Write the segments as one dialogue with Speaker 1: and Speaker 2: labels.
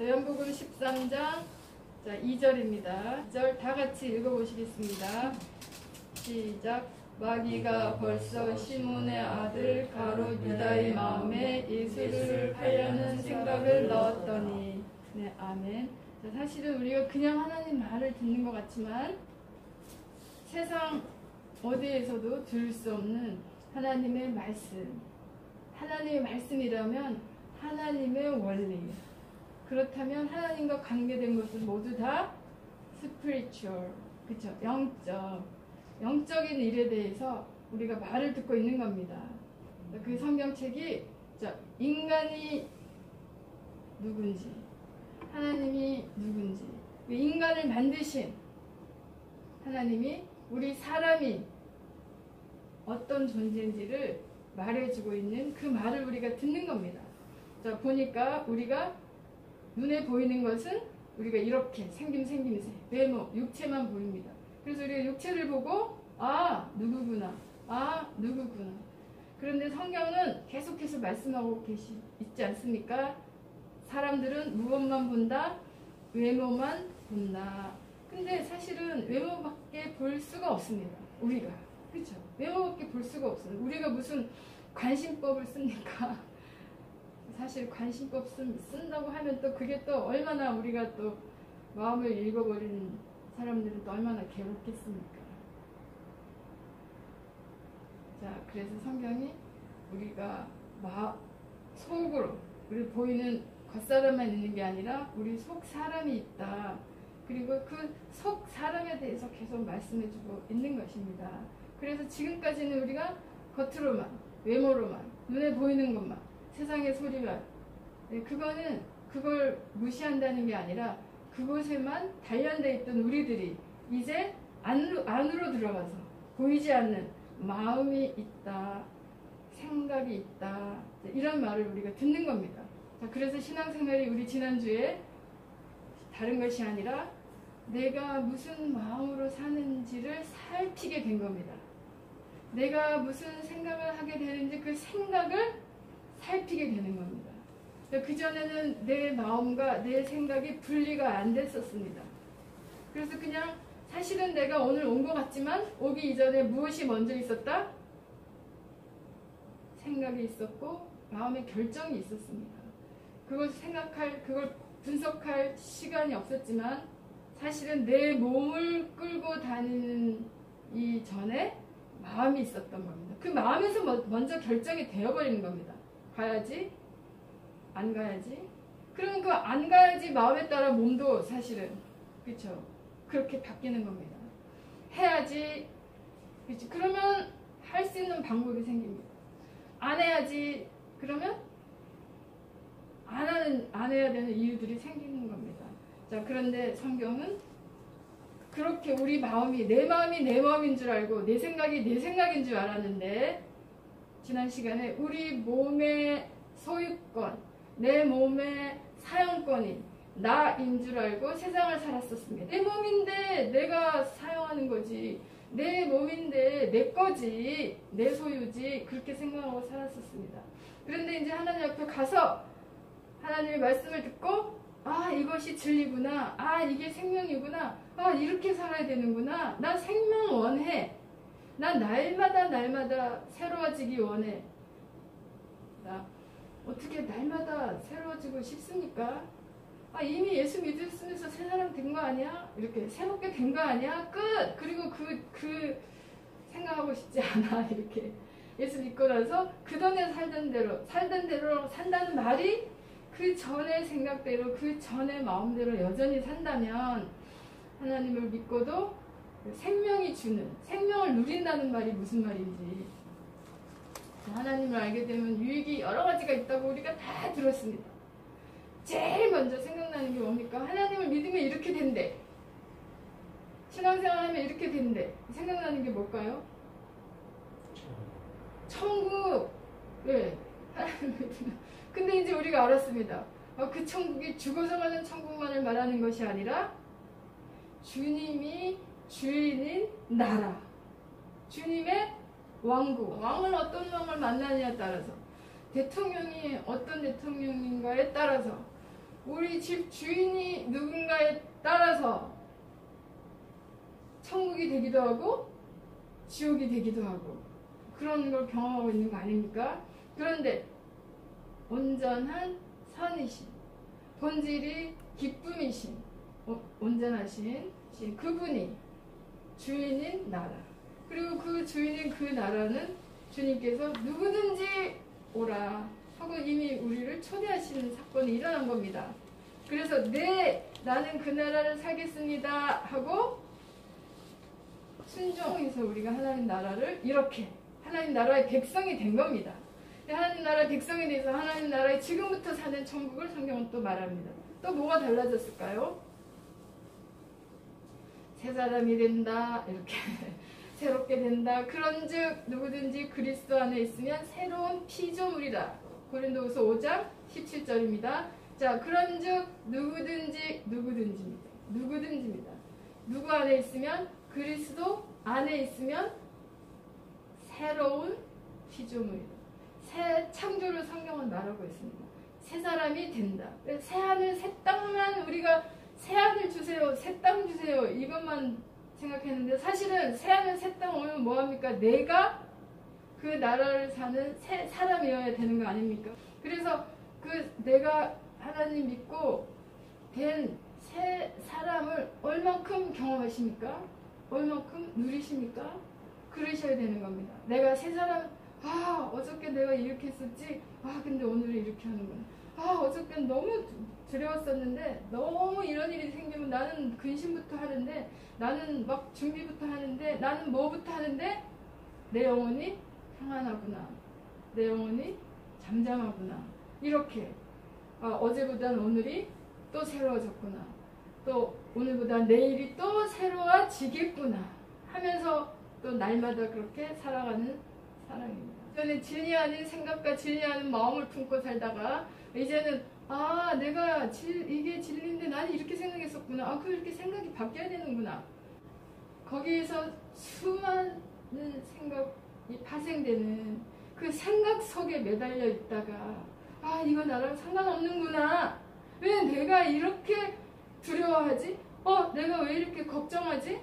Speaker 1: 요한복음 13장 자, 2절입니다. 2절 다 같이 읽어보시겠습니다. 시작. 마귀가 벌써 시몬의 아들 가롯 유다의 마음에 예수를 팔려는 생각을 넣었더니. 네, 아멘. 자, 사실은 우리가 그냥 하나님 말을 듣는 것 같지만 세상 어디에서도 들을 수 없는 하나님의 말씀. 하나님의 말씀이라면 하나님의 원리. 그렇다면 하나님과 관계된 것은 모두 다 spiritual, 그쵸? 영적인 일에 대해서 우리가 말을 듣고 있는 겁니다. 그 성경책이 인간이 누군지, 하나님이 누군지, 인간을 만드신 하나님이 우리 사람이 어떤 존재인지를 말해주고 있는 그 말을 우리가 듣는 겁니다. 자, 보니까 우리가 눈에 보이는 것은 우리가 이렇게 생김새, 외모, 육체만 보입니다. 그래서 우리가 육체를 보고 누구구나. 그런데 성경은 계속해서 말씀하고 있지 않습니까? 사람들은 무엇만 본다? 외모만 본다. 근데 사실은 외모밖에 볼 수가 없습니다. 우리가. 그렇죠? 외모밖에 볼 수가 없어요. 우리가 무슨 관심법을 씁니까? 사실 관심법 쓴다고 하면 또 그게 또 얼마나 우리가 또 마음을 읽어버리는 사람들은 또 얼마나 괴롭겠습니까? 자, 그래서 성경이 우리가 속으로 우리 보이는 겉사람만 있는 게 아니라 우리 속 사람이 있다. 그리고 그 속 사람에 대해서 계속 말씀해주고 있는 것입니다. 그래서 지금까지는 우리가 겉으로만, 외모로만, 눈에 보이는 것만, 세상의 소리만, 그걸 무시한다는 게 아니라 그곳에만 단련되어 있던 우리들이 이제 안으로 들어가서 보이지 않는 마음이 있다, 생각이 있다, 이런 말을 우리가 듣는 겁니다. 자, 그래서 신앙생활이 우리 지난주에 다른 것이 아니라 내가 무슨 마음으로 사는지를 살피게 된 겁니다. 내가 무슨 생각을 하게 되는지 그 생각을 살피게 되는 겁니다. 그전에는 내 마음과 내 생각이 분리가 안 됐었습니다. 그래서 그냥 사실은 내가 오늘 온 것 같지만 오기 이전에 무엇이 먼저 있었다? 생각이 있었고 마음의 결정이 있었습니다. 그걸 분석할 시간이 없었지만 사실은 내 몸을 끌고 다니는 이전에 마음이 있었던 겁니다. 그 마음에서 먼저 결정이 되어버리는 겁니다. 가야지? 안 가야지? 그러면 그 안 가야지 마음에 따라 몸도 사실은 그렇죠? 그렇게 바뀌는 겁니다. 해야지, 그렇죠? 그러면 할 수 있는 방법이 생깁니다. 안 해야지, 그러면 안 해야 되는 이유들이 생기는 겁니다. 자, 그런데 성경은 그렇게 우리 마음이 내 마음인 줄 알고 내 생각이 내 생각인 줄 알았는데 지난 시간에 우리 몸의 소유권, 내 몸의 사용권이 나인 줄 알고 세상을 살았었습니다. 내 몸인데 내가 사용하는 거지, 내 몸인데 내 거지, 내 소유지, 그렇게 생각하고 살았었습니다. 그런데 이제 하나님 앞에 가서 하나님의 말씀을 듣고 이것이 진리구나, 이게 생명이구나, 이렇게 살아야 되는구나, 나 생명 원해, 난 날마다 새로워지기 원해. 나 어떻게 날마다 새로워지고 싶습니까? 이미 예수 믿으면서 새 사람 된 거 아니야? 이렇게 새롭게 된 거 아니야? 끝! 그리고 그 생각하고 싶지 않아. 이렇게 예수 믿고 나서 그 전에 살던 대로 산다는 말이 그 전의 생각대로, 그 전의 마음대로 여전히 산다면 하나님을 믿고도 생명이 주는, 생명을 누린다는 말이 무슨 말인지, 하나님을 알게 되면 유익이 여러 가지가 있다고 우리가 다 들었습니다. 제일 먼저 생각나는 게 뭡니까? 하나님을 믿으면 이렇게 된대, 신앙생활 하면 이렇게 된대. 생각나는 게 뭘까요? 천국. 네. 하나님을 믿으면. 근데 이제 우리가 알았습니다. 그 천국이 죽어서 가는 천국만을 말하는 것이 아니라 주님이 주인인 나라, 주님의 왕국, 왕은 어떤 왕을 만나느냐에 따라서, 대통령이 어떤 대통령인가에 따라서 우리 집 주인이 누군가에 따라서 천국이 되기도 하고 지옥이 되기도 하고 그런 걸 경험하고 있는 거 아닙니까? 그런데 온전한 선이신, 본질이 기쁨이신, 온전하신 그분이 주인인 나라, 그리고 그 주인인 그 나라는 주님께서 누구든지 오라 하고 이미 우리를 초대하시는 사건이 일어난 겁니다. 그래서 나는 그 나라를 살겠습니다 하고 순종해서 우리가 하나님 나라를 이렇게 하나님 나라의 백성이 된 겁니다. 하나님 나라의 백성이 돼서 하나님 나라의 지금부터 사는 천국을 성경은 또 말합니다. 또 뭐가 달라졌을까요? 새 사람이 된다, 이렇게 새롭게 된다. 그런즉 누구든지 그리스도 안에 있으면 새로운 피조물이라. 고린도후서 5장 17절입니다. 자, 그런즉 누구든지입니다. 누구 안에 있으면, 그리스도 안에 있으면 새로운 피조물이다. 새 창조를 성경은 말하고 있습니다. 새 사람이 된다. 새 하늘 새 땅만 우리가 새 하늘 주세요, 새 땅 주세요 이것만 생각했는데 사실은 새 하늘 새 땅 오면 뭐합니까? 내가 그 나라를 사는 새 사람이어야 되는 거 아닙니까? 그래서 그 내가 하나님 믿고 된 새 사람을 얼만큼 경험하십니까? 얼만큼 누리십니까? 그러셔야 되는 겁니다. 내가 새 사람, 어저께 내가 이렇게 했었지, 근데 오늘은 이렇게 하는구나. 어저께 너무 두려웠었는데 너무 이런 일이 생기면 나는 근심부터 하는데, 나는 막 준비부터 하는데, 나는 뭐부터 하는데 내 영혼이 평안하구나, 내 영혼이 잠잠하구나. 이렇게 어제보다는 오늘이 또 새로워졌구나, 또 오늘보다 내일이 또 새로워지겠구나 하면서 또 날마다 그렇게 살아가는 사랑입니다. 저는 진리 아닌 생각과 진리 아닌 마음을 품고 살다가 이제는 내가 이게 진리인데 나는 이렇게 생각했었구나. 그렇게 생각이 바뀌어야 되는구나. 거기에서 수많은 생각이 파생되는 그 생각 속에 매달려 있다가 이거 나랑 상관없는구나. 왜 내가 이렇게 두려워하지? 내가 왜 이렇게 걱정하지?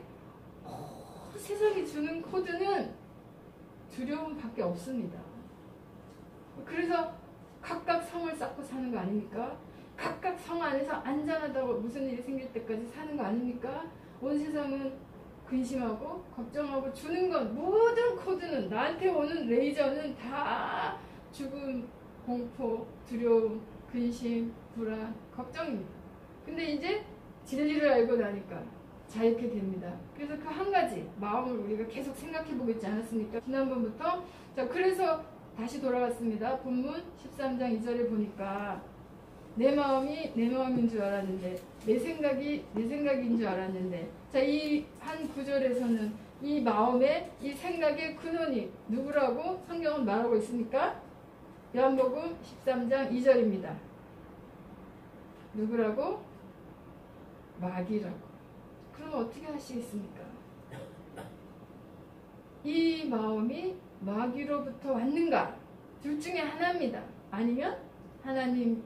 Speaker 1: 세상이 주는 코드는 두려움밖에 없습니다. 그래서 각각 성을 쌓고 사는 거 아닙니까? 각각 성 안에서 안전하다고 무슨 일이 생길 때까지 사는 거 아닙니까? 온 세상은 근심하고 걱정하고 주는 건 모든 코드는, 나한테 오는 레이저는 다 죽음, 공포, 두려움, 근심, 불안, 걱정입니다. 근데 이제 진리를 알고 나니까 자유케 됩니다. 그래서 그 한 가지 마음을 우리가 계속 생각해보고 있지 않았습니까? 지난번부터. 자, 그래서 다시 돌아갔습니다. 본문 13장 2절에 보니까 내 마음이 내 마음인 줄 알았는데, 내 생각이 내 생각인 줄 알았는데, 자, 이 한 구절에서는 이 마음의, 이 생각의 근원이 누구라고 성경은 말하고 있습니까? 요한복음 13장 2절입니다. 누구라고? 마귀라고. 그럼 어떻게 하시겠습니까? 이 마음이 마귀로부터 왔는가? 둘 중에 하나입니다. 아니면 하나님